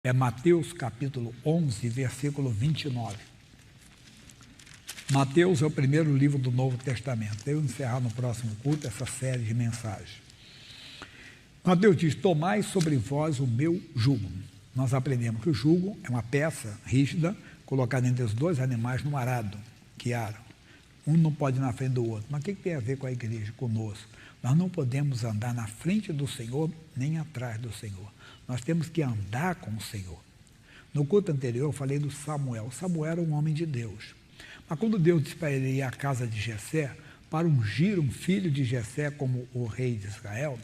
É Mateus capítulo 11, versículo 29. Mateus é o primeiro livro do Novo Testamento. Eu vou encerrar no próximo culto essa série de mensagens. Mateus diz: tomai sobre vós o meu jugo. Nós aprendemos que o jugo é uma peça rígida colocada entre os dois animais no arado, que aram. Um não pode ir na frente do outro. Mas o que tem a ver com a igreja, conosco? Nós não podemos andar na frente do Senhor, nem atrás do Senhor. Nós temos que andar com o Senhor. No culto anterior eu falei do Samuel. Samuel era um homem de Deus. Mas quando Deus disse para ele ir à casa de Jessé, para ungir um filho de Jessé como o rei de Israel,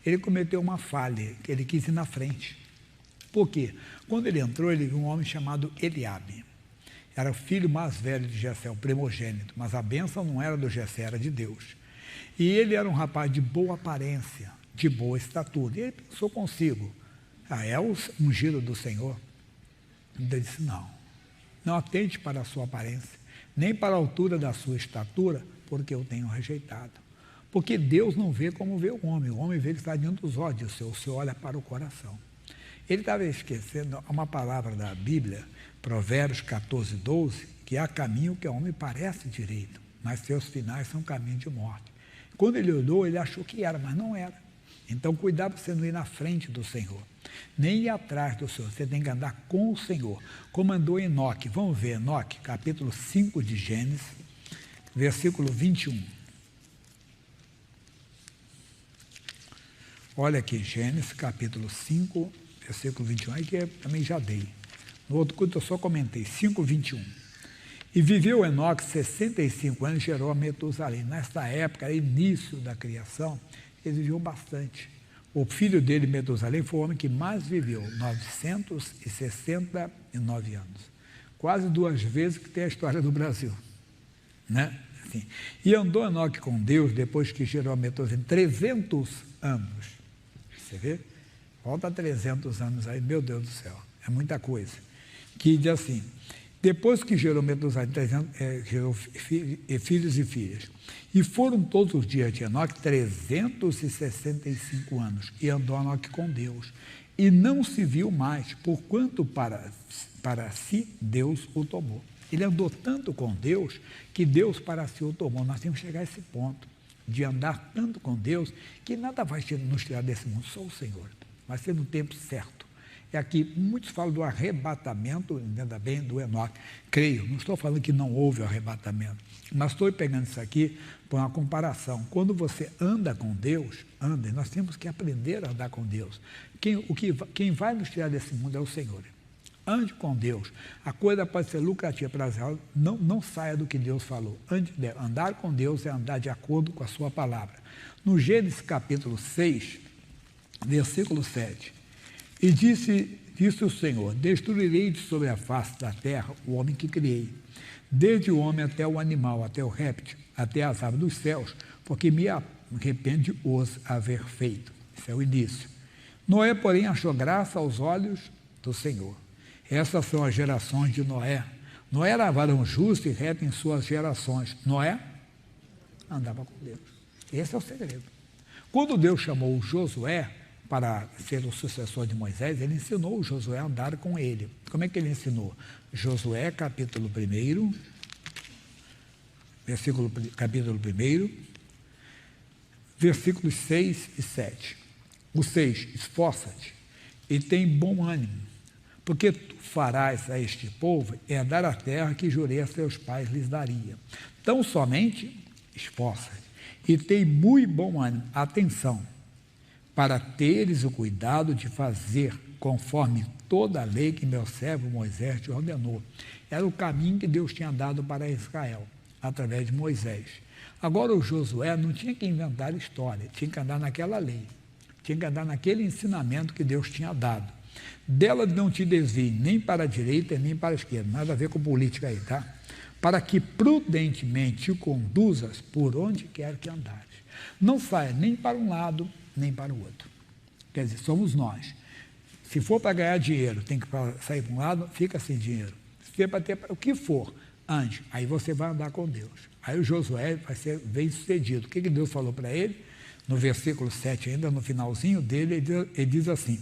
ele cometeu uma falha, que ele quis ir na frente. Por quê? Quando ele entrou, ele viu um homem chamado Eliabe. Era o filho mais velho de Jessé, o primogênito, mas a bênção não era do Jessé, era de Deus. E ele era um rapaz de boa aparência, de boa estatura. E ele pensou consigo: é o ungido do Senhor? Ele disse: não atente para a sua aparência, nem para a altura da sua estatura, porque eu tenho rejeitado. Porque Deus não vê como vê o homem vê que está diante dos olhos, o Senhor olha para o coração. Ele estava esquecendo uma palavra da Bíblia, Provérbios 14, 12, que há caminho que ao homem parece direito, mas seus finais são caminho de morte. Quando ele olhou, ele achou que era, mas não era. Então, cuidado para você não ir na frente do Senhor, nem ir atrás do Senhor. Você tem que andar com o Senhor, como andou Enoque. Vamos ver Enoque, capítulo 5 de Gênesis, versículo 21. Olha aqui, Gênesis, capítulo 5, versículo 21. Aí que eu também já dei. No outro culto eu só comentei, 5, 21. E viveu Enoque 65 anos e gerou a Metusalém. Nessa época, início da criação, ele viveu bastante. O filho dele, Metusalém, foi o homem que mais viveu, 969 anos. Quase 2 vezes que tem a história do Brasil. Né? Assim. E andou Enoque com Deus, depois que gerou a Metusalém, 300 anos. Você vê? Volta 300 anos aí, meu Deus do céu, é muita coisa. Que diz assim: depois que gerou Metusalém, gerou filhos e filhas. E foram todos os dias de Enoque 365 anos. E andou Enoque com Deus. E não se viu mais, porquanto para si Deus o tomou. Ele andou tanto com Deus, que Deus para si o tomou. Nós temos que chegar a esse ponto, de andar tanto com Deus, que nada vai nos tirar desse mundo, só o Senhor. Vai ser no tempo certo. E aqui, muitos falam do arrebatamento, entenda bem, do Enoque. Creio, não estou falando que não houve o arrebatamento, mas estou pegando isso aqui por uma comparação. Quando você anda com Deus, anda, e nós temos que aprender a andar com Deus. Quem vai nos tirar desse mundo é o Senhor. Ande com Deus. A coisa pode ser lucrativa, prazerosa, não saia do que Deus falou. Andar com Deus é andar de acordo com a sua palavra. No Gênesis capítulo 6, versículo 7, e disse o Senhor: destruirei de sobre a face da terra o homem que criei, desde o homem até o animal, até o réptil, até as aves dos céus, porque me arrepende os haver feito. Esse é o início. Noé, porém, achou graça aos olhos do Senhor. Essas são as gerações de Noé. Noé era varão justo e reto em suas gerações. Noé andava com Deus. Esse é o segredo. Quando Deus chamou Josué para ser o sucessor de Moisés, ele ensinou o Josué a andar com ele. Como é que ele ensinou? Josué, capítulo 1, capítulo 1, versículos 6 e 7. O 6, esforça-te e tem bom ânimo, porque tu farás a este povo herdar a terra que jurei a seus pais lhes daria. Tão somente esforça-te e tem muito bom ânimo. Atenção, para teres o cuidado de fazer conforme toda a lei que meu servo Moisés te ordenou. Era o caminho que Deus tinha dado para Israel, através de Moisés. Agora o Josué não tinha que inventar história, tinha que andar naquela lei, tinha que andar naquele ensinamento que Deus tinha dado. Dela não te desvie nem para a direita nem para a esquerda, nada a ver com política aí, tá? Para que prudentemente te conduzas por onde quer que andares. Não saia nem para um lado, nem para o outro. Quer dizer, somos nós. Se for para ganhar dinheiro, tem que sair para um lado, fica sem dinheiro. Se for para ter o que for, ande. Aí você vai andar com Deus. Aí o Josué vai ser bem sucedido. O que Deus falou para ele? No versículo 7 ainda, no finalzinho dele, ele diz assim: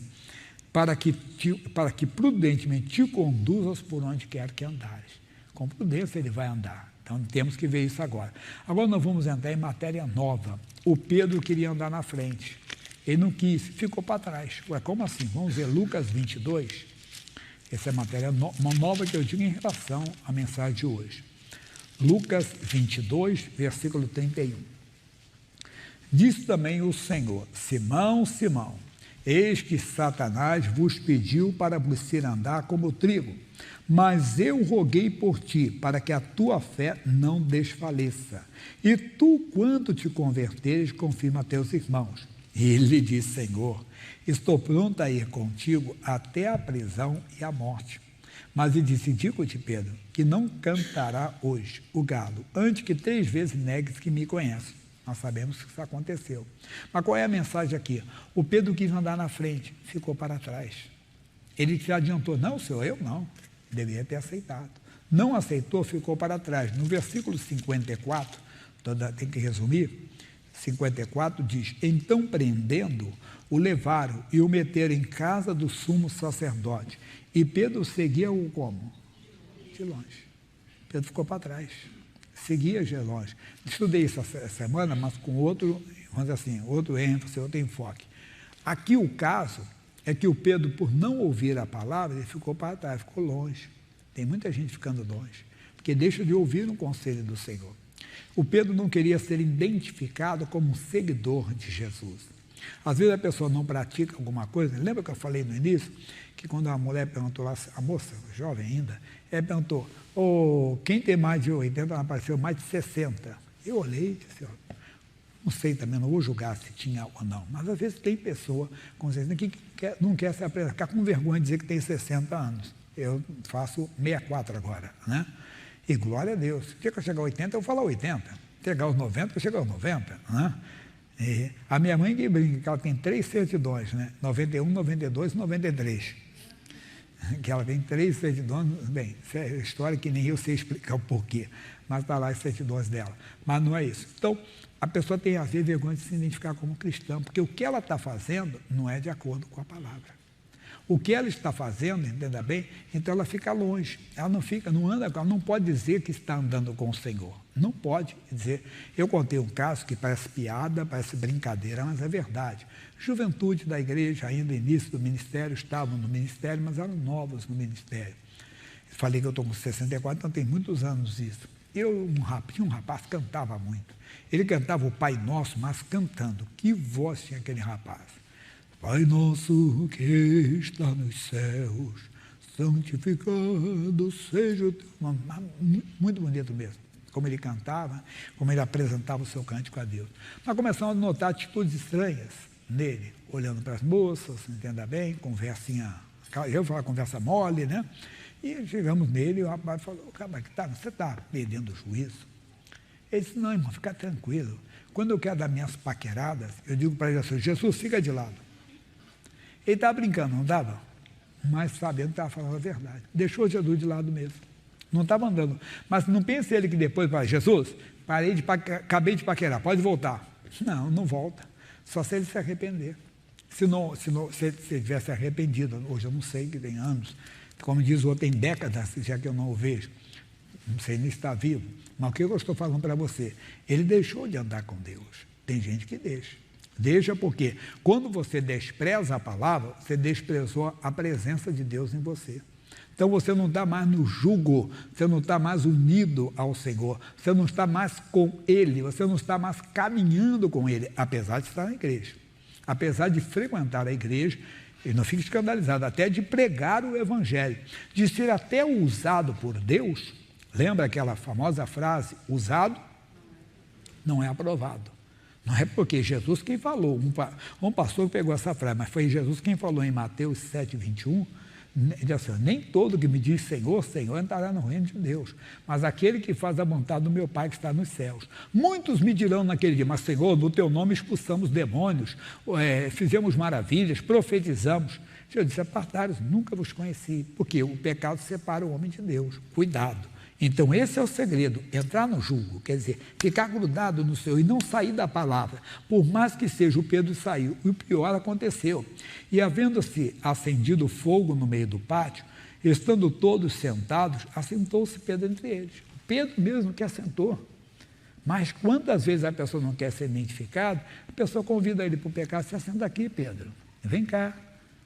para que prudentemente te conduzas por onde quer que andares. Com prudência ele vai andar. Então temos que ver isso agora. Agora nós vamos entrar em matéria nova. O Pedro queria andar na frente. Ele não quis, ficou para trás. Ué, como assim? Vamos ver Lucas 22. Essa é matéria uma nova que eu digo em relação à mensagem de hoje. Lucas 22, versículo 31. Diz também o Senhor: Simão, Simão, eis que Satanás vos pediu para vos ir andar como trigo, mas eu roguei por ti, para que a tua fé não desfaleça. E tu, quando te converteres, confirma a teus irmãos. E ele lhe disse: Senhor, estou pronto a ir contigo até a prisão e a morte. Mas ele disse: digo-te, Pedro, que não cantará hoje o galo, antes que 3 vezes negues que me conhece. Nós sabemos que isso aconteceu. Mas qual é a mensagem aqui? O Pedro quis andar na frente, ficou para trás. Ele se adiantou: não, senhor, eu não. Deveria ter aceitado. Não aceitou, ficou para trás. No versículo 54, tem que resumir, 54 diz: então prendendo, o levaram e o meteram em casa do sumo sacerdote. E Pedro seguia-o como? De longe. Pedro ficou para trás. Seguia de longe. Estudei essa semana, mas com outro, vamos dizer assim, outro ênfase, outro enfoque. Aqui o caso é que o Pedro, por não ouvir a palavra, ele ficou para trás, ficou longe. Tem muita gente ficando longe, porque deixa de ouvir o conselho do Senhor. O Pedro não queria ser identificado como um seguidor de Jesus. Às vezes a pessoa não pratica alguma coisa. Lembra que eu falei no início? Que quando a mulher perguntou lá, a moça, jovem ainda, ela perguntou: quem tem mais de 80, ela apareceu mais de 60. Eu olhei e disse: não sei também, não vou julgar se tinha ou não, mas às vezes tem pessoa que não quer se apresentar, ficar com vergonha de dizer que tem 60 anos. Eu faço 64 agora, né? E glória a Deus. Se eu chegar a 80, eu vou falar 80. Chegar aos 90, eu chego aos 90, né? E a minha mãe que brinca, que ela tem 3 certidões, né? 91, 92 e 93. Que ela tem 3 certidões, bem, isso é história que nem eu sei explicar o porquê, mas está lá as certidões dela. Mas não é isso. Então, a pessoa tem às vezes vergonha de se identificar como cristã, porque o que ela está fazendo não é de acordo com a palavra. O que ela está fazendo, entenda bem, então ela fica longe, ela não anda, ela não pode dizer que está andando com o Senhor, não pode dizer. Eu contei um caso que parece piada, parece brincadeira, mas é verdade. Juventude da igreja, ainda início do ministério, estavam no ministério, mas eram novos no ministério. Falei que eu estou com 64, então tem muitos anos isso. Tinha um rapaz que cantava muito, ele cantava o Pai Nosso, mas cantando. Que voz tinha aquele rapaz? Pai nosso que está nos céus, santificado seja o teu nome. Muito bonito mesmo, como ele cantava, como ele apresentava o seu cântico a Deus. Mas começamos a notar atitudes estranhas nele, olhando para as moças, entenda bem, conversinha, eu falar conversa mole, né? E chegamos nele e o rapaz falou: você está perdendo o juízo? Ele disse: não, irmão, fica tranquilo. Quando eu quero dar minhas paqueradas, eu digo para ele assim: Jesus, fica de lado. Ele estava brincando, não estava? Mas sabendo que estava falando a verdade. Deixou Jesus de lado mesmo. Não estava andando. Mas não pense ele que depois vai: Jesus, acabei de paquerar, pode voltar. Não, não volta. Só se ele se arrepender. Se ele tivesse arrependido, hoje eu não sei, que tem anos, como diz o outro, tem décadas, já que eu não o vejo. Não sei nem se está vivo. Mas o que eu estou falando para você? Ele deixou de andar com Deus. Tem gente que deixa. Deixa porque quando você despreza a palavra, você desprezou a presença de Deus em você. Então você não está mais no jugo, você não está mais unido ao Senhor, você não está mais com Ele, você não está mais caminhando com Ele, apesar de estar na igreja, apesar de frequentar a igreja, e não fique escandalizado, até de pregar o Evangelho, de ser até usado por Deus. Lembra aquela famosa frase: usado não é aprovado. Não é porque Jesus quem falou, um pastor pegou essa frase, mas foi Jesus quem falou em Mateus 7, 21, ele disse assim: nem todo que me diz Senhor, Senhor entrará no reino de Deus, mas aquele que faz a vontade do meu Pai que está nos céus. Muitos me dirão naquele dia: mas Senhor, no teu nome expulsamos demônios, fizemos maravilhas, profetizamos. Eu disse: apartai-vos, nunca vos conheci, porque o pecado separa o homem de Deus. Cuidado. Então, esse é o segredo, entrar no jugo, quer dizer, ficar grudado no Senhor e não sair da palavra. Por mais que seja, o Pedro saiu, e o pior aconteceu. E havendo-se acendido fogo no meio do pátio, estando todos sentados, assentou-se Pedro entre eles. Pedro mesmo que assentou. Mas quantas vezes a pessoa não quer ser identificado, a pessoa convida ele para o pecado, se assenta aqui, Pedro, vem cá.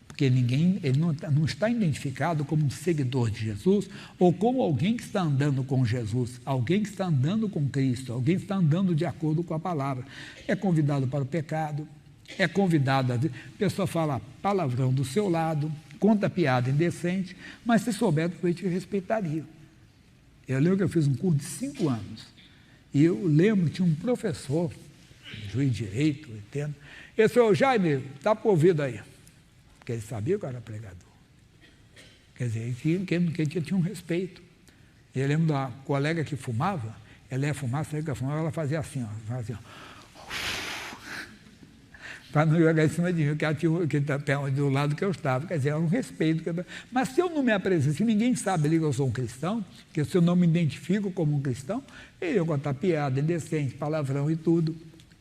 Porque ele não está identificado como um seguidor de Jesus ou como alguém que está andando com Jesus, alguém que está andando com Cristo, alguém que está andando de acordo com a palavra. É convidado para o pecado, é convidado a pessoa fala palavrão do seu lado, conta piada indecente, mas se souber, eu te respeitaria. Eu lembro que eu fiz um curso de 5 anos e eu lembro que tinha um professor, juiz de direito, 80, ele falou: Jaime, está por ouvido aí. Porque ele sabia que eu era pregador. Quer dizer, ele tinha um respeito. E eu lembro da colega que fumava, ela ia fumar, saía que ela fumava, ela fazia assim, ó, para não jogar em cima de mim, que ela tinha do lado que eu estava. Quer dizer, era um respeito. Mas se eu não me apresento, se ninguém sabe ali que eu sou um cristão, que se eu não me identifico como um cristão, eu ia contar piada, indecente, palavrão e tudo.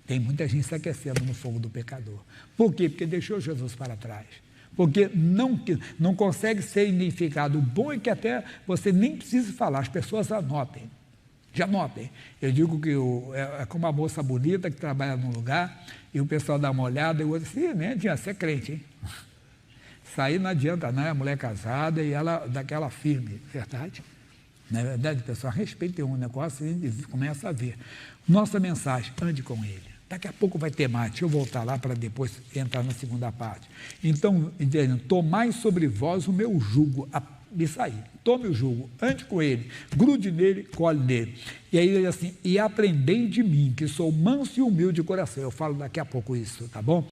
Tem muita gente se aquecendo no fogo do pecador. Por quê? Porque deixou Jesus para trás. Porque não consegue ser identificado. O bom é que até você nem precisa falar, as pessoas anotem. Já notem. Eu digo que é como uma moça bonita que trabalha num lugar e o pessoal dá uma olhada e o outro assim, nem adianta, você é crente, hein? Sair não adianta, não, é mulher casada e ela daquela firme, verdade? Na verdade, pessoal, respeite um negócio e começa a ver. Nossa mensagem, ande com ele. Daqui a pouco vai ter mais, deixa eu voltar lá para depois entrar na segunda parte. Então, entendendo, tomai sobre vós o meu jugo, isso aí, tome o jugo, ande com ele, grude nele, colhe nele. E aí ele diz assim, e aprendei de mim, que sou manso e humilde de coração. Eu falo daqui a pouco isso, tá bom?